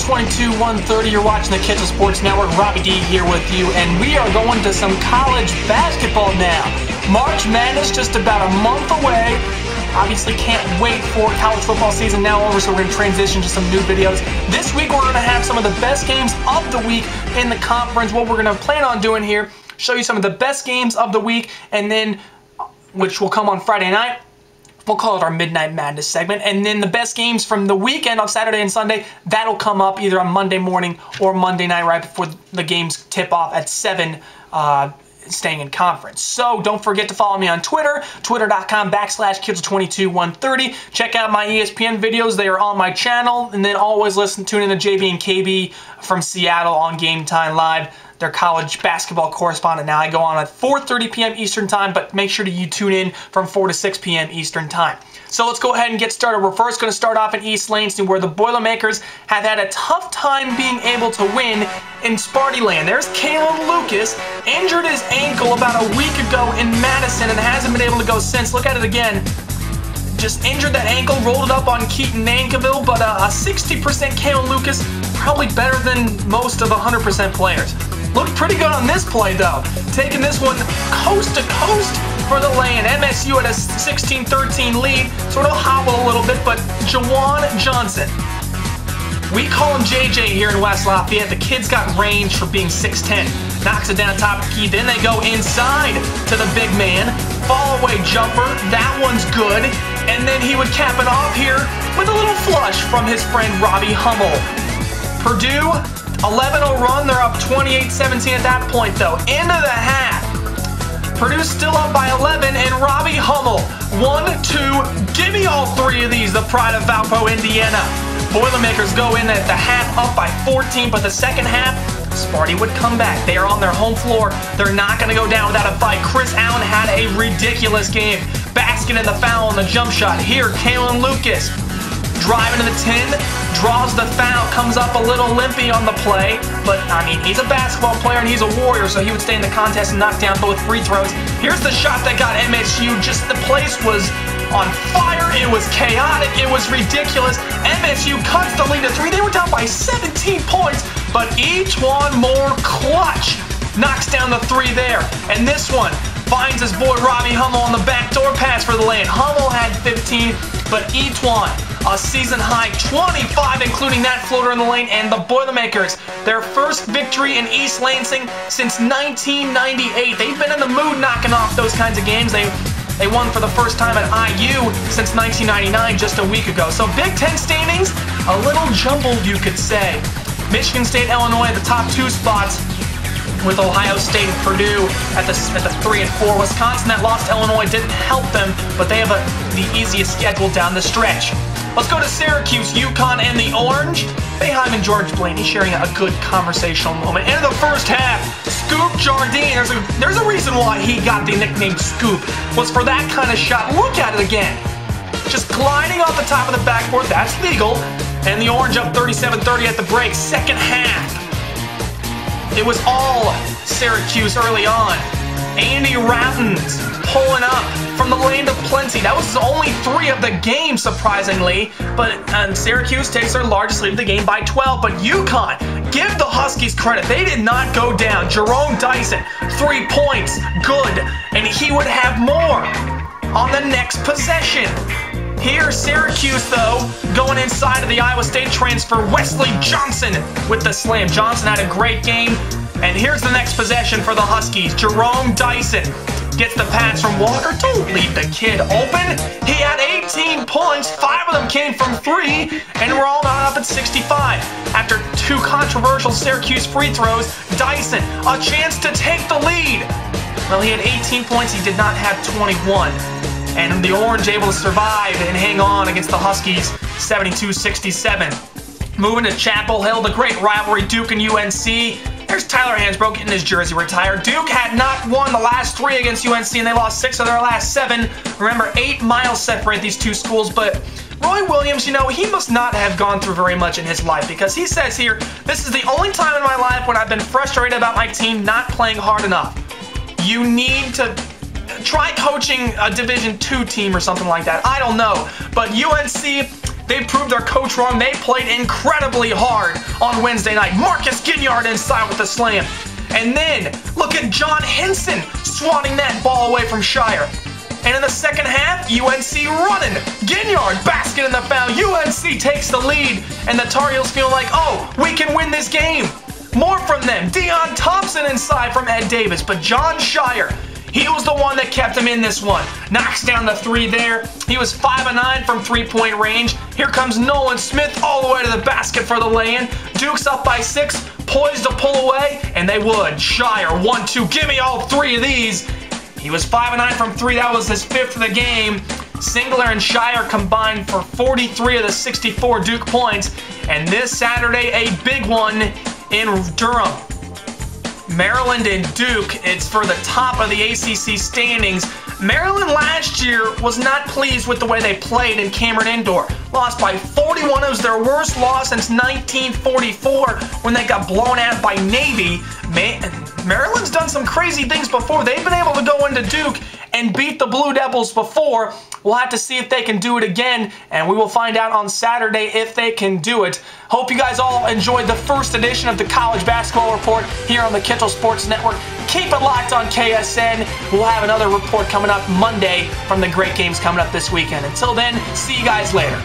Kitchel 130. You're watching the Kitchel Sports Network. Robbie D here with you, and we are going to some college basketball now. March Madness just about a month away. Obviously can't wait for college football season now over, so we're going to transition to some new videos. This week we're going to have some of the best games of the week in the conference. What we're going to plan on doing here, show you some of the best games of the week, and then, which will come on Friday night, we'll call it our Midnight Madness segment. And then the best games from the weekend on Saturday and Sunday, that'll come up either on Monday morning or Monday night right before the games tip off at 7, staying in conference. So don't forget to follow me on Twitter, twitter.com/Kitchel22130. Check out my ESPN videos. They are on my channel. And then always tune in to JB and KB from Seattle on Game Time Live. Their college basketball correspondent. Now I go on at 4:30 p.m. Eastern Time, but make sure you tune in from 4 to 6 p.m. Eastern Time. So let's go ahead and get started. We're first going to start off in East Lansing, where the Boilermakers have had a tough time being able to win in Sparty Land. There's Kalen Lucas, injured his ankle about a week ago in Madison and hasn't been able to go since. Look at it again. Just injured that ankle, rolled it up on Keaton Nankiville, but a 60% Kalen Lucas, probably better than most of 100% players. Looked pretty good on this play, though. Taking this one coast to coast for the lane. MSU at a 16-13 lead. Sort of hobble a little bit, but Jawan Johnson. We call him JJ here in West Lafayette. The kid's got range for being 6'10". Knocks it down top of the key. Then they go inside to the big man. Fall away jumper. That one's good. And then he would cap it off here with a little flush from his friend Robbie Hummel. Purdue, 11-0 run. They're up 28-17 at that point, though. Into the half. Purdue's still up by 11, and Robbie Hummel. 1, 2, give me all three of these, the pride of Valpo, Indiana. Boilermakers go in at the half up by 14, but the second half, Sparty would come back. They are on their home floor. They're not going to go down without a fight. Chris Allen had a ridiculous game. Basket in the foul on the jump shot. Here, Kalen Lucas. Driving to the 10, draws the foul, comes up a little limpy on the play, but I mean, he's a basketball player and he's a warrior, so he would stay in the contest and knock down both free throws. Here's the shot that got MSU, just the place was on fire, it was chaotic, it was ridiculous. MSU cuts the lead to 3, they were down by 17 points, but each one more clutch knocks down the 3 there. And this one finds his boy Robbie Hummel on the backdoor pass for the lane. Hummel had 15, but each one a season-high 25, including that floater in the lane, and the Boilermakers, their first victory in East Lansing since 1998. They've been in the mood knocking off those kinds of games. They won for the first time at IU since 1999, just a week ago. So Big Ten standings, a little jumbled, you could say. Michigan State, Illinois at the top 2 spots, with Ohio State and Purdue at the 3 and 4. Wisconsin, that lost to Illinois, didn't help them, but they have the easiest schedule down the stretch. Let's go to Syracuse, UConn, and the Orange. Boeheim and George Blaney sharing a good conversational moment. Into the first half, Scoop Jardine. There's a reason why he got the nickname Scoop. Was for that kind of shot. Look at it again. Just gliding off the top of the backboard. That's legal. And the Orange up 37-30 at the break. Second half. It was all Syracuse early on. Andy Rattins pulling up from the land of plenty. That was only 3 of the game, surprisingly. But Syracuse takes their largest lead of the game by 12. But UConn, give the Huskies credit. They did not go down. Jerome Dyson, 3 points, good. And he would have more on the next possession. Here, Syracuse, though, going inside of the Iowa State transfer, Wesley Johnson with the slam. Johnson had a great game. And here's the next possession for the Huskies. Jerome Dyson gets the pass from Walker. Don't leave the kid open. He had 18 points. 5 of them came from 3. And we're all not up at 65. After 2 controversial Syracuse free throws, Dyson, a chance to take the lead. Well, he had 18 points. He did not have 21. And the Orange able to survive and hang on against the Huskies, 72-67. Moving to Chapel Hill, the great rivalry, Duke and UNC. There's Tyler Hansbrough getting his jersey retired. Duke had not won the last 3 against UNC, and they lost 6 of their last 7. Remember, 8 miles separate these 2 schools, but Roy Williams, you know, he must not have gone through very much in his life, because he says here, this is the only time in my life when I've been frustrated about my team not playing hard enough. You need to try coaching a Division II team or something like that. I don't know. But UNC They proved their coach wrong. They played incredibly hard on Wednesday night. Marcus Ginyard inside with the slam. And then, look at John Henson swatting that ball away from Shire. And in the second half, UNC running. Ginyard, basket in the foul. UNC takes the lead. And the Tar Heels feel like, oh, we can win this game. More from them. Deion Thompson inside from Ed Davis. But John Shire, he was the one that kept him in this one. Knocks down the three there. He was 5 of 9 from three-point range. Here comes Nolan Smith all the way to the basket for the lay-in. Duke's up by 6, poised to pull away, and they would. Shire, 1-2, give me all 3 of these. He was 5 of 9 from 3. That was his 5th of the game. Singler and Shire combined for 43 of the 64 Duke points. And this Saturday, a big one in Durham. Maryland and Duke, it's for the top of the ACC standings. Maryland last year was not pleased with the way they played in Cameron Indoor. Lost by 41. It was their worst loss since 1944 when they got blown out by Navy. Maryland's done some crazy things before. They've been able to go into Duke and beat the Blue Devils before. We'll have to see if they can do it again, and we will find out on Saturday if they can do it. Hope you guys all enjoyed the first edition of the College Basketball Report here on the Kitchel Sports Network. Keep it locked on KSN. We'll have another report coming up Monday from the great games coming up this weekend. Until then, see you guys later.